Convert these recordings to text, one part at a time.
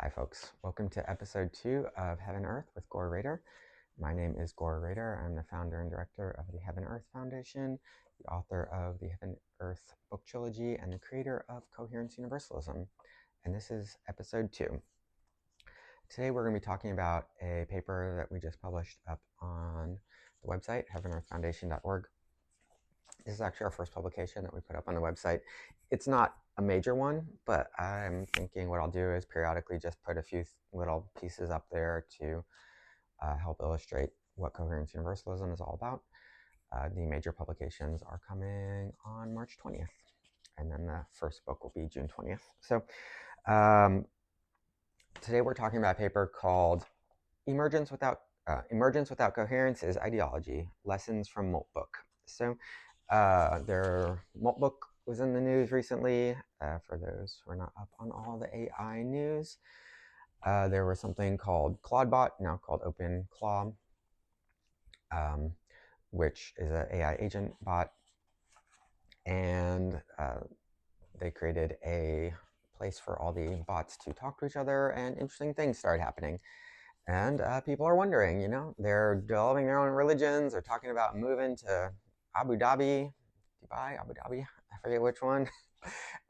Hi folks, welcome to episode 2 of Heaven Earth with Gaura Rader. My name is Gaura Rader. I'm the founder and director of the Heaven Earth Foundation, the author of the Heaven Earth book trilogy, and the creator of Coherence Universalism. And this is episode 2. Today we're going to be talking about a paper that we just published up on the website, heavenearthfoundation.org. This is actually our first publication that we put up on the website. It's not a major one, but I'm thinking what I'll do is periodically just put a few little pieces up there to help illustrate what Coherence Universalism is all about. The major publications are coming on March 20th, and then the first book will be June 20th. So today we're talking about a paper called Emergence Without Coherence is Ideology, Lessons from Moltbook. So their Moltbook was in the news recently. For those who are not up on all the AI news, there was something called Clawdbot, now called Openclaw, which is an AI agent bot, and they created a place for all the bots to talk to each other, and interesting things started happening. And people are wondering, they're developing their own religions. They're talking about moving to Abu Dhabi, Dubai, Abu Dhabi, I forget which one.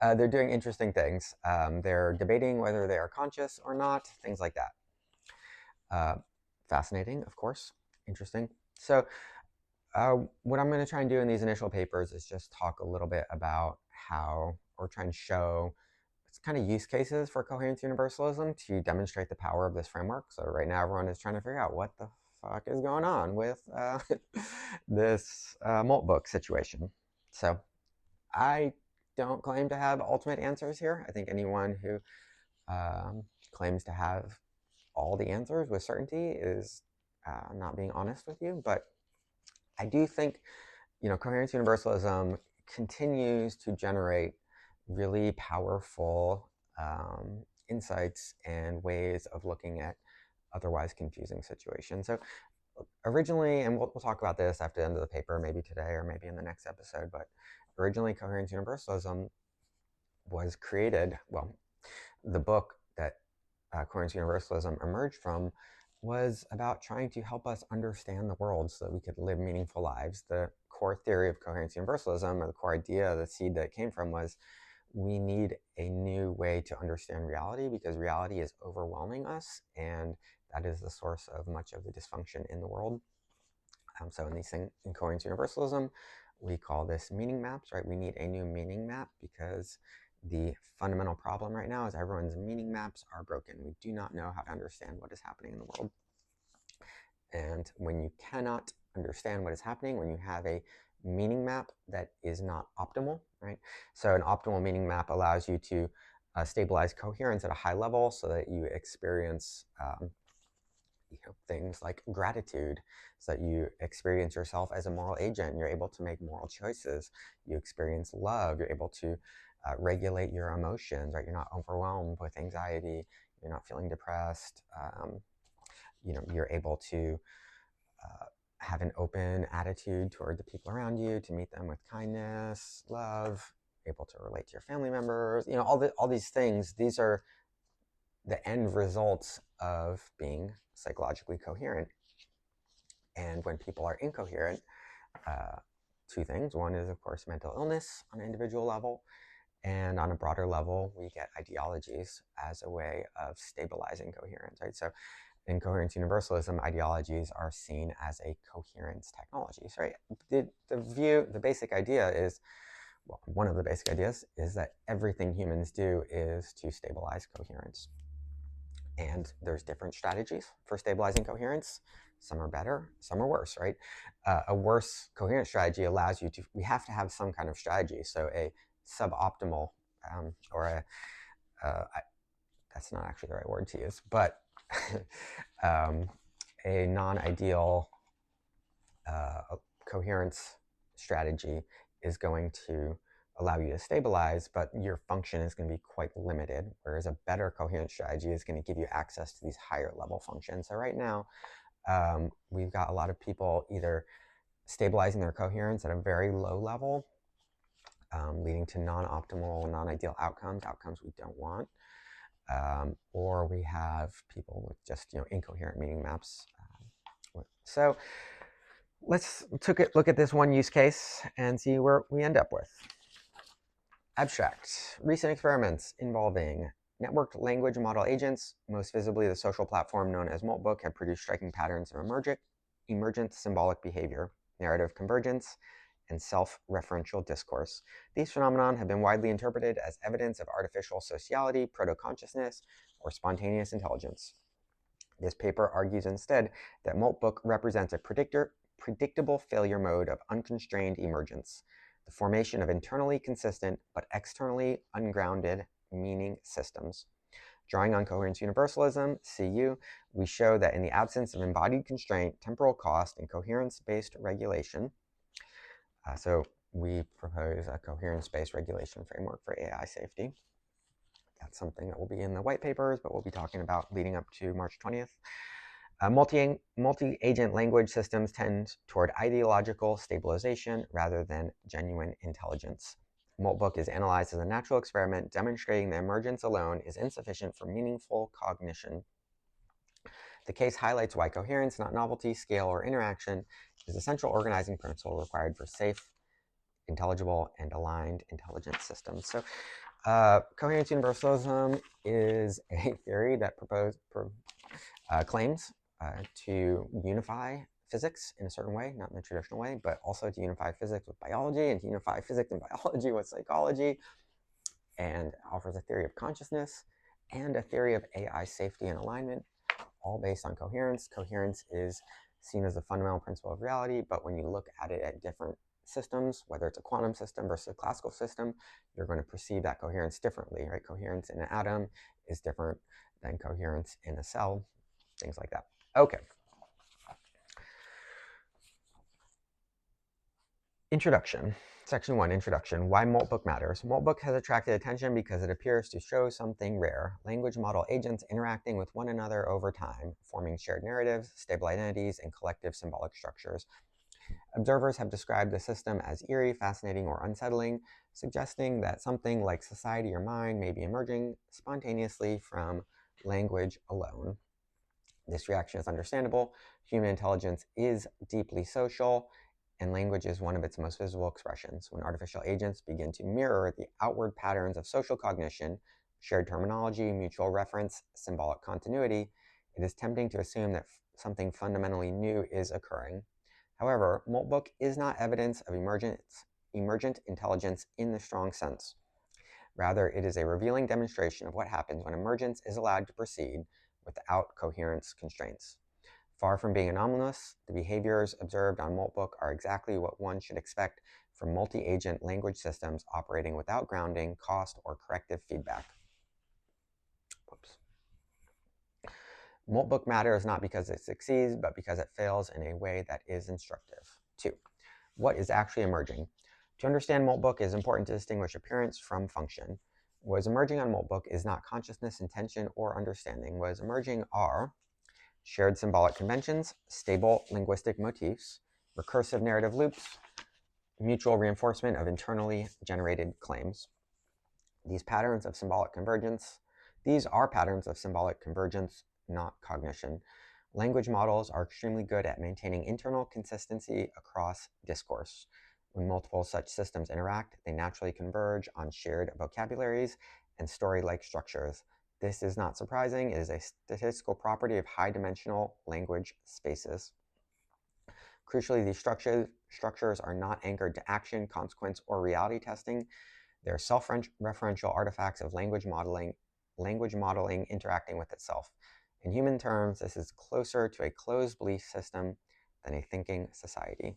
They're doing interesting things. They're debating whether they are conscious or not, things like that. Fascinating, of course, interesting. So what I'm going to try and do in these initial papers is just talk a little bit about how, or try and show kind of use cases for Coherence Universalism to demonstrate the power of this framework. So right now everyone is trying to figure out what the fuck is going on with this Moltbook situation. So I don't claim to have ultimate answers here. I think anyone who claims to have all the answers with certainty is not being honest with you. But I do think, Coherence Universalism continues to generate really powerful insights and ways of looking at otherwise confusing situations. So originally, and we'll talk about this after the end of the paper, maybe today or maybe in the next episode, but originally Coherence Universalism was created, well, the book that Coherence Universalism emerged from was about trying to help us understand the world so that we could live meaningful lives. The core theory of Coherence Universalism, or the core idea, the seed that it came from, was we need a new way to understand reality because reality is overwhelming us, and that is the source of much of the dysfunction in the world. So in Coherence Universalism, we call this meaning maps, right? We need a new meaning map because the fundamental problem right now is everyone's meaning maps are broken. We do not know how to understand what is happening in the world. And when you cannot understand what is happening, when you have a meaning map that is not optimal, right? So an optimal meaning map allows you to stabilize coherence at a high level so that you experience things like gratitude, so that you experience yourself as a moral agent. You're able to make moral choices. You experience love. You're able to regulate your emotions, right? You're not overwhelmed with anxiety. You're not feeling depressed. You're able to have an open attitude toward the people around you, to meet them with kindness, love, able to relate to your family members, all these things. These are the end results of being psychologically coherent. And when people are incoherent, two things. One is, of course, mental illness on an individual level. And on a broader level, we get ideologies as a way of stabilizing coherence, right? So in Coherence Universalism, ideologies are seen as a coherence technology. So, right? The basic idea is, well, one of the basic ideas is that everything humans do is to stabilize coherence. And there's different strategies for stabilizing coherence. Some are better, some are worse, right? A worse coherence strategy allows you to, we have to have some kind of strategy. So a suboptimal, that's not actually the right word to use, but a non-ideal coherence strategy is going to allow you to stabilize, but your function is going to be quite limited, whereas a better coherence strategy is going to give you access to these higher level functions. So right now, we've got a lot of people either stabilizing their coherence at a very low level, leading to non-optimal, non-ideal outcomes we don't want, or we have people with just incoherent meaning maps. So let's look at this one use case and see where we end up with. Abstract. Recent experiments involving networked language model agents, most visibly the social platform known as Moltbook, have produced striking patterns of emergent symbolic behavior, narrative convergence, and self-referential discourse. These phenomena have been widely interpreted as evidence of artificial sociality, proto-consciousness, or spontaneous intelligence. This paper argues instead that Moltbook represents a predictable failure mode of unconstrained emergence, the formation of internally consistent but externally ungrounded meaning systems. Drawing on Coherence Universalism, CU, we show that in the absence of embodied constraint, temporal cost, and coherence-based regulation, so we propose a coherence-based regulation framework for AI safety. That's something that will be in the white papers, but we'll be talking about leading up to March 20th. Multi-agent language systems tend toward ideological stabilization rather than genuine intelligence. Moltbook is analyzed as a natural experiment, demonstrating that emergence alone is insufficient for meaningful cognition. The case highlights why coherence, not novelty, scale, or interaction, is the central organizing principle required for safe, intelligible, and aligned intelligence systems. So, Coherence Universalism is a theory that claims to unify physics in a certain way, not in the traditional way, but also to unify physics with biology and to unify physics and biology with psychology, and offers a theory of consciousness and a theory of AI safety and alignment, all based on coherence. Coherence is seen as the fundamental principle of reality, but when you look at it at different systems, whether it's a quantum system versus a classical system, you're going to perceive that coherence differently, right? Coherence in an atom is different than coherence in a cell, things like that. Okay. Introduction. Section 1, Introduction. Why Moltbook matters. Moltbook has attracted attention because it appears to show something rare. Language model agents interacting with one another over time, forming shared narratives, stable identities, and collective symbolic structures. Observers have described the system as eerie, fascinating, or unsettling, suggesting that something like society or mind may be emerging spontaneously from language alone. This reaction is understandable. Human intelligence is deeply social, and language is one of its most visible expressions. When artificial agents begin to mirror the outward patterns of social cognition, shared terminology, mutual reference, symbolic continuity, it is tempting to assume that something fundamentally new is occurring. However, Moltbook is not evidence of emergent intelligence in the strong sense. Rather, it is a revealing demonstration of what happens when emergence is allowed to proceed without coherence constraints. Far from being anomalous, the behaviors observed on Moltbook are exactly what one should expect from multi-agent language systems operating without grounding, cost, or corrective feedback. Whoops. Moltbook matters not because it succeeds, but because it fails in a way that is instructive. 2. What is actually emerging? To understand Moltbook, it is important to distinguish appearance from function. What is emerging on Moltbook is not consciousness, intention, or understanding. What is emerging are shared symbolic conventions, stable linguistic motifs, recursive narrative loops, mutual reinforcement of internally generated claims. These are patterns of symbolic convergence, not cognition. Language models are extremely good at maintaining internal consistency across discourse. When multiple such systems interact, they naturally converge on shared vocabularies and story-like structures. This is not surprising. It is a statistical property of high-dimensional language spaces. Crucially, these structures are not anchored to action, consequence, or reality testing. They're self-referential artifacts of language modeling interacting with itself. In human terms, this is closer to a closed belief system than a thinking society.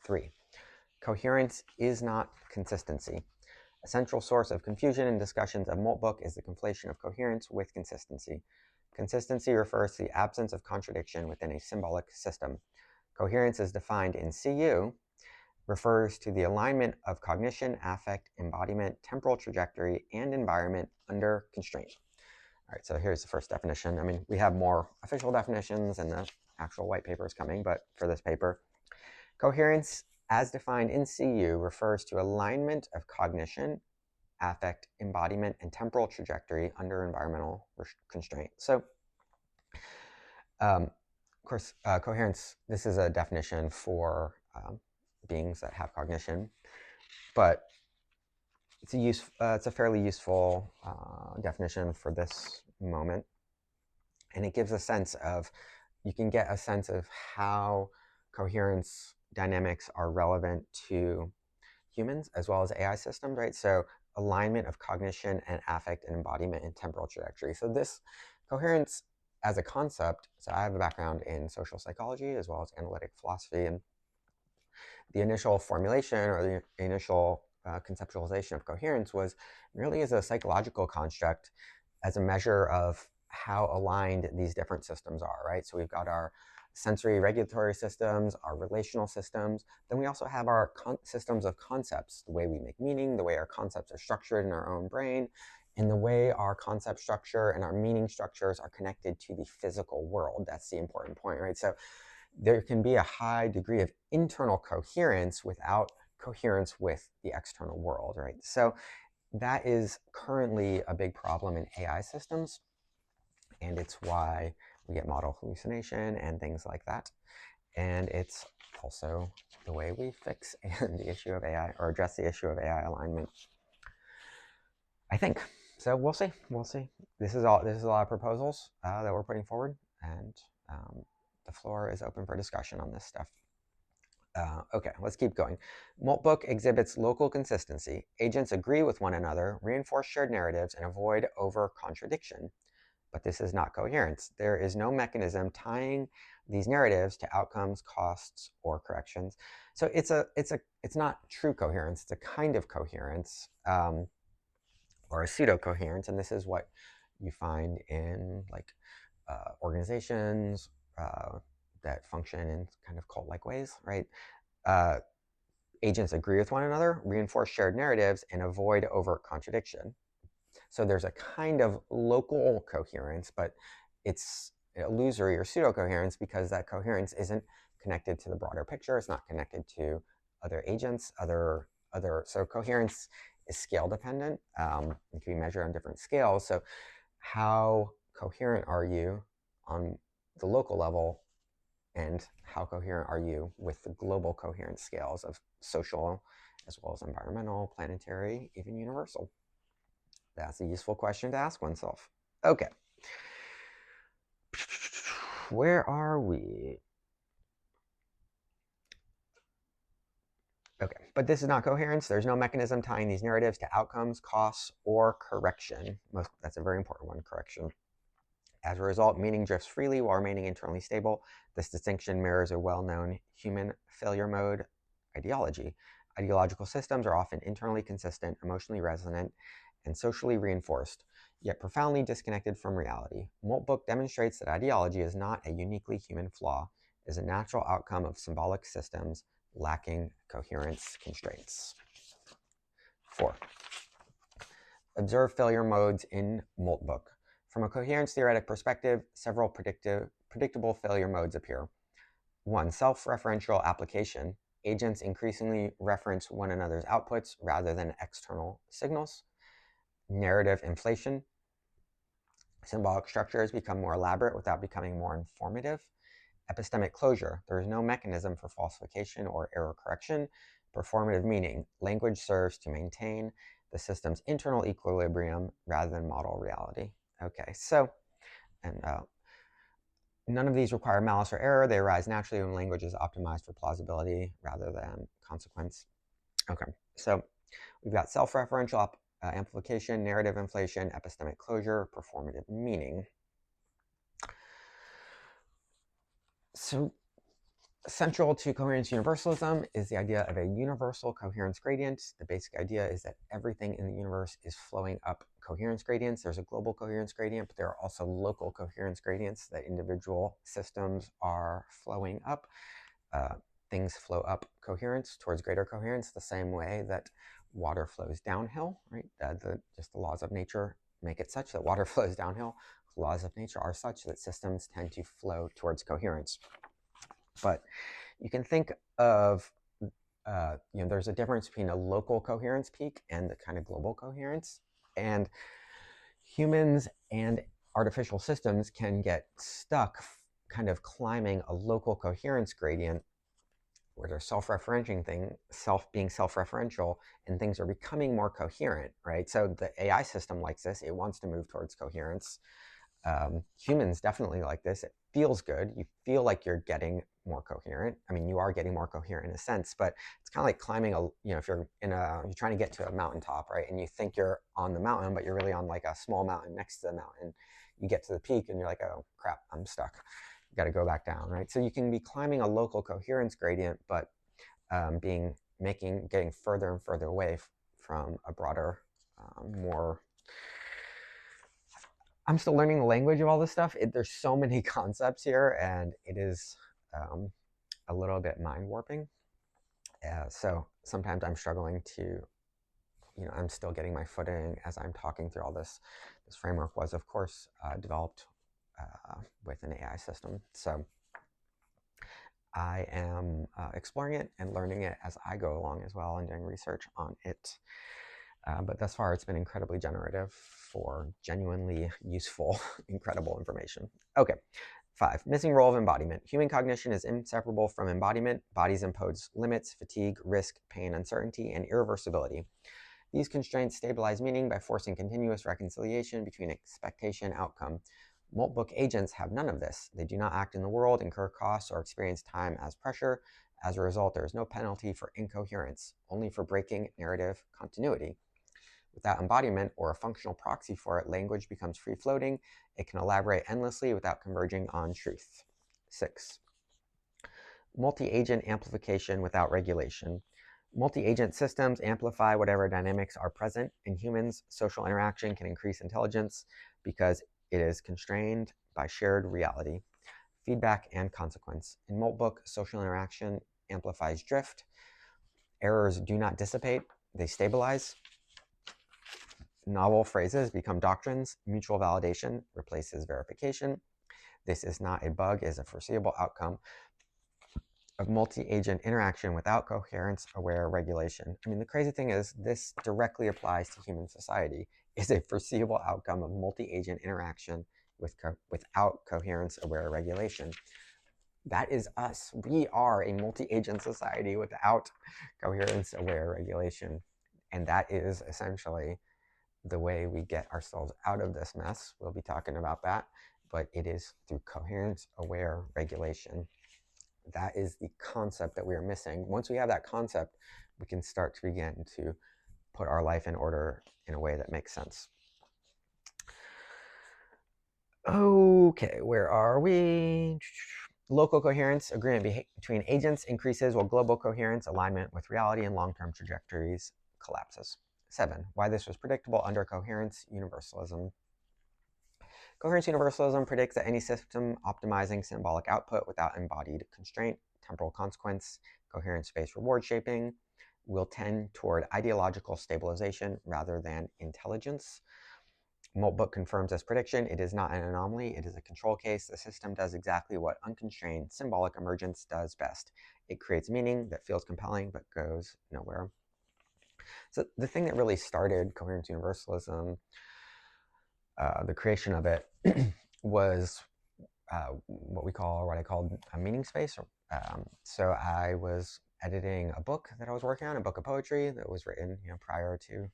3. Coherence is not consistency. A central source of confusion in discussions of Moltbook is the conflation of coherence with consistency. Consistency refers to the absence of contradiction within a symbolic system. Coherence is defined in CU, refers to the alignment of cognition, affect, embodiment, temporal trajectory, and environment under constraint. All right, so here's the first definition. I mean, we have more official definitions and the actual white paper is coming, but for this paper, coherence as defined in CU refers to alignment of cognition, affect, embodiment, and temporal trajectory under environmental constraint. So, of course, coherence, this is a definition for beings that have cognition, but it's a fairly useful definition for this moment. And it gives a sense of, you can get a sense of how coherence dynamics are relevant to humans as well as AI systems, right? So alignment of cognition and affect and embodiment and temporal trajectory. So this coherence as a concept, so I have a background in social psychology as well as analytic philosophy, and the initial formulation or the initial conceptualization of coherence was really as a psychological construct, as a measure of how aligned these different systems are, right? So we've got our sensory regulatory systems, our relational systems, then we also have our systems of concepts, the way we make meaning, the way our concepts are structured in our own brain, and the way our concept structure and our meaning structures are connected to the physical world. That's the important point, right? So there can be a high degree of internal coherence without coherence with the external world, right? So that is currently a big problem in AI systems, and it's why we get model hallucination and things like that. And it's also the way we fix the issue of AI, or address the issue of AI alignment, I think. So we'll see. This is a lot of proposals that we're putting forward, and the floor is open for discussion on this stuff. Okay, let's keep going. Moltbook exhibits local consistency. Agents agree with one another, reinforce shared narratives, and avoid over-contradiction. But this is not coherence. There is no mechanism tying these narratives to outcomes, costs, or corrections. So it's not true coherence. It's a kind of coherence, or a pseudo-coherence, and this is what you find in like organizations that function in kind of cult-like ways, right? Agents agree with one another, reinforce shared narratives, and avoid overt contradiction. So there's a kind of local coherence, but it's illusory or pseudo-coherence because that coherence isn't connected to the broader picture. It's not connected to other agents, so coherence is scale dependent. It can be measured on different scales. So how coherent are you on the local level, and how coherent are you with the global coherence scales of social as well as environmental, planetary, even universal? That's a useful question to ask oneself. Okay. Where are we? Okay, but this is not coherence. There's no mechanism tying these narratives to outcomes, costs, or correction. That's a very important one, correction. As a result, meaning drifts freely while remaining internally stable. This distinction mirrors a well-known human failure mode ideology. Ideological systems are often internally consistent, emotionally resonant, and socially reinforced, yet profoundly disconnected from reality. Moltbook demonstrates that ideology is not a uniquely human flaw, it is a natural outcome of symbolic systems lacking coherence constraints. 4. Observe failure modes in Moltbook. From a coherence theoretic perspective, several predictable failure modes appear. 1. Self-referential application. Agents increasingly reference one another's outputs rather than external signals. Narrative inflation. Symbolic structures become more elaborate without becoming more informative. Epistemic closure. There is no mechanism for falsification or error correction. Performative meaning. Language serves to maintain the system's internal equilibrium rather than model reality. Okay, so, and none of these require malice or error. They arise naturally when language is optimized for plausibility rather than consequence. Okay, so we've got self-referential amplification, narrative inflation, epistemic closure, performative meaning. So central to coherence universalism is the idea of a universal coherence gradient. The basic idea is that everything in the universe is flowing up coherence gradients. There's a global coherence gradient, but there are also local coherence gradients that individual systems are flowing up. Things flow up coherence towards greater coherence the same way that water flows downhill, right? Just the laws of nature make it such that water flows downhill. The laws of nature are such that systems tend to flow towards coherence. But you can think of there's a difference between a local coherence peak and the kind of global coherence. And humans and artificial systems can get stuck kind of climbing a local coherence gradient where they're being self-referential, and things are becoming more coherent, right? So the AI system likes this. It wants to move towards coherence. Humans definitely like this. It feels good. You feel like you're getting more coherent. I mean, you are getting more coherent in a sense, but it's kind of like climbing if you're trying to get to a mountaintop, right? And you think you're on the mountain, but you're really on like a small mountain next to the mountain. You get to the peak and you're like, oh crap, I'm stuck. You got to go back down, right? So you can be climbing a local coherence gradient, but getting further and further away from a broader, more. I'm still learning the language of all this stuff. There's so many concepts here, and it is a little bit mind warping. So sometimes I'm struggling to, I'm still getting my footing as I'm talking through all this. This framework was, of course, developed with an AI system. So I am exploring it and learning it as I go along as well and doing research on it. But thus far, it's been incredibly generative for genuinely useful, incredible information. Okay, 5, missing role of embodiment. Human cognition is inseparable from embodiment. Bodies impose limits, fatigue, risk, pain, uncertainty, and irreversibility. These constraints stabilize meaning by forcing continuous reconciliation between expectation and outcome. Moltbook agents have none of this. They do not act in the world, incur costs, or experience time as pressure. As a result, there is no penalty for incoherence, only for breaking narrative continuity. Without embodiment or a functional proxy for it, language becomes free-floating. It can elaborate endlessly without converging on truth. 6. Multi-agent amplification without regulation. Multi-agent systems amplify whatever dynamics are present. In humans, social interaction can increase intelligence because it is constrained by shared reality, feedback, and consequence. In Moltbook, social interaction amplifies drift. Errors do not dissipate, they stabilize. Novel phrases become doctrines. Mutual validation replaces verification. This is not a bug, it is a foreseeable outcome of multi-agent interaction without coherence-aware regulation. I mean, the crazy thing is this directly applies to human society. It's a foreseeable outcome of multi-agent interaction without coherence-aware regulation. That is us. We are a multi-agent society without coherence-aware regulation. And that is essentially the way we get ourselves out of this mess. We'll be talking about that, but it is through coherence-aware regulation. That is the concept that we are missing. Once we have that concept, we can start to begin to put our life in order in a way that makes sense. Okay, where are we? Local coherence, agreement between agents increases while global coherence, alignment with reality and long-term trajectories, collapses. 7, why this was predictable under Coherence Universalism. Coherence Universalism predicts that any system optimizing symbolic output without embodied constraint, temporal consequence, coherent space reward shaping will tend toward ideological stabilization rather than intelligence. Moltbook confirms this prediction. It is not an anomaly, it is a control case. The system does exactly what unconstrained symbolic emergence does best. It creates meaning that feels compelling but goes nowhere. So the thing that really started Coherence Universalism, the creation of it, was what I called a meaning space. So I was editing a book that I was working on, a book of poetry that was written prior to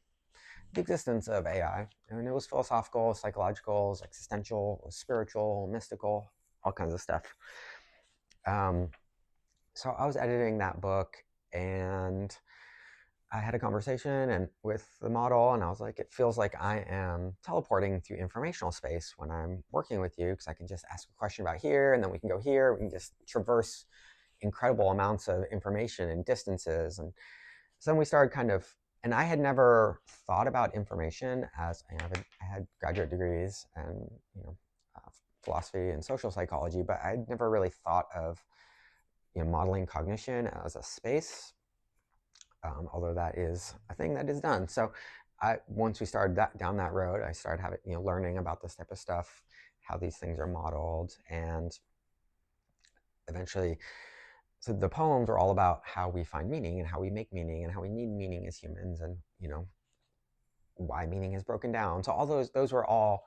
the existence of AI. And it was philosophical, psychological, existential, spiritual, mystical, all kinds of stuff. So I was editing that book, and I had a conversation with the model, and I was like, it feels like I am teleporting through informational space when I'm working with you, because I can just ask a question about here, and then we can go here. We can just traverse incredible amounts of information and distances. And so then we started and I had never thought about information as I had graduate degrees and philosophy and social psychology, but I'd never really thought of modeling cognition as a space. Although that is a thing that is done. So once we started down that road, I started learning about this type of stuff, how these things are modeled, and eventually So the poems are all about how we find meaning and how we make meaning and how we need meaning as humans, and why meaning is broken down. So all those were all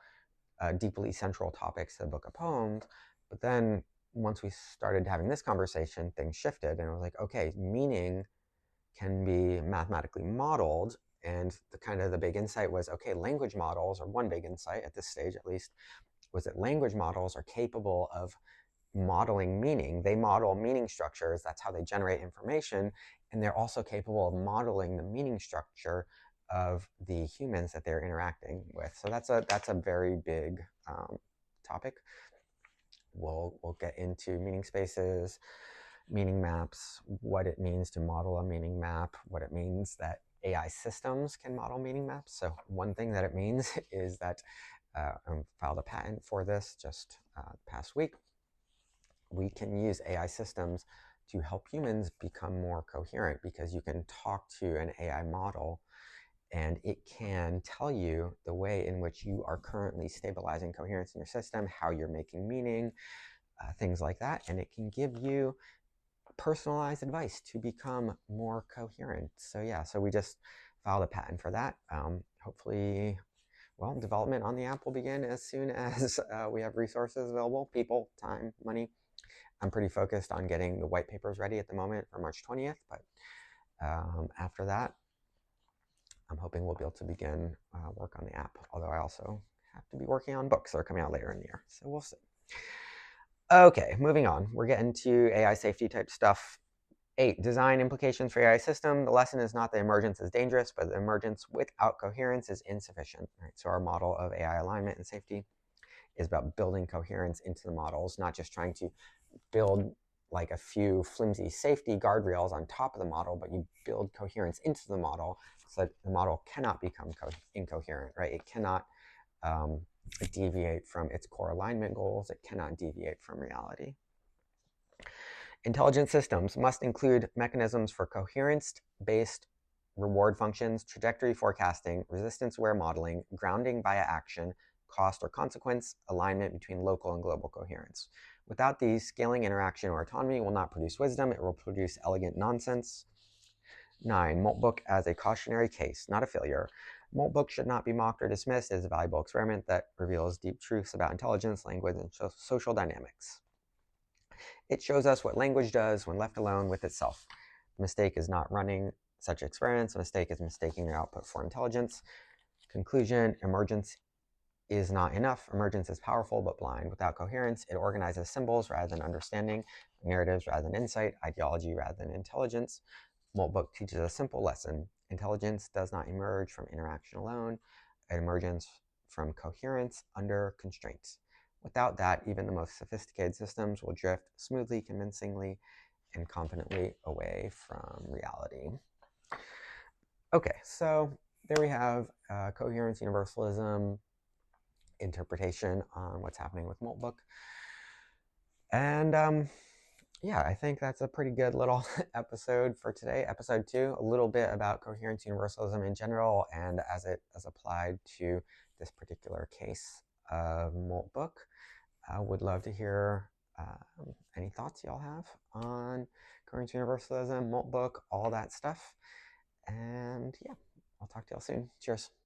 deeply central topics to the book of poems. But then once we started having this conversation, things shifted, and it was like, okay, meaning can be mathematically modeled. And the big insight was, okay, language models, or one big insight at this stage at least, was that language models are capable of modeling meaning. They model meaning structures. That's how they generate information. And they're also capable of modeling the meaning structure of the humans that they're interacting with. So that's a very big topic. We'll get into meaning spaces, meaning maps, what it means to model a meaning map, what it means that AI systems can model meaning maps. So one thing that it means is that I filed a patent for this just past week. We can use AI systems to help humans become more coherent, because you can talk to an AI model and it can tell you the way in which you are currently stabilizing coherence in your system, how you're making meaning, things like that. And it can give you personalized advice to become more coherent. So yeah, so we just filed a patent for that. Hopefully, well, development on the app will begin as soon as we have resources available, people, time, money. I'm pretty focused on getting the white papers ready at the moment for March 20th, but after that, I'm hoping we'll be able to begin work on the app, although I also have to be working on books that are coming out later in the year, so we'll see. Okay, moving on. We're getting to AI safety type stuff. 8, design implications for AI system. The lesson is not that emergence is dangerous, but the emergence without coherence is insufficient. Right? So our model of AI alignment and safety is about building coherence into the models, not just trying to build like a few flimsy safety guardrails on top of the model, but you build coherence into the model so that the model cannot become incoherent, right? It cannot deviate from its core alignment goals. It cannot deviate from reality. Intelligent systems must include mechanisms for coherence-based reward functions, trajectory forecasting, resistance-aware modeling, grounding via action, cost or consequence, alignment between local and global coherence. Without these, scaling, interaction, or autonomy will not produce wisdom. It will produce elegant nonsense. 9, Moltbook as a cautionary case, not a failure. Moltbook should not be mocked or dismissed as a valuable experiment that reveals deep truths about intelligence, language, and social dynamics. It shows us what language does when left alone with itself. The mistake is not running such experiments. The mistake is mistaking your output for intelligence. Conclusion, emergence is not enough. Emergence is powerful but blind. Without coherence, it organizes symbols rather than understanding, narratives rather than insight, ideology rather than intelligence. Moltbook teaches a simple lesson. Intelligence does not emerge from interaction alone. It emerges from coherence under constraints. Without that, even the most sophisticated systems will drift smoothly, convincingly, and confidently away from reality. Okay, so there we have Coherence Universalism interpretation on what's happening with Moltbook. And yeah, I think that's a pretty good little episode for today. Episode 2, a little bit about Coherence Universalism in general and as it is applied to this particular case of Moltbook. I would love to hear any thoughts y'all have on Coherence Universalism, Moltbook, all that stuff. And yeah, I'll talk to y'all soon. Cheers.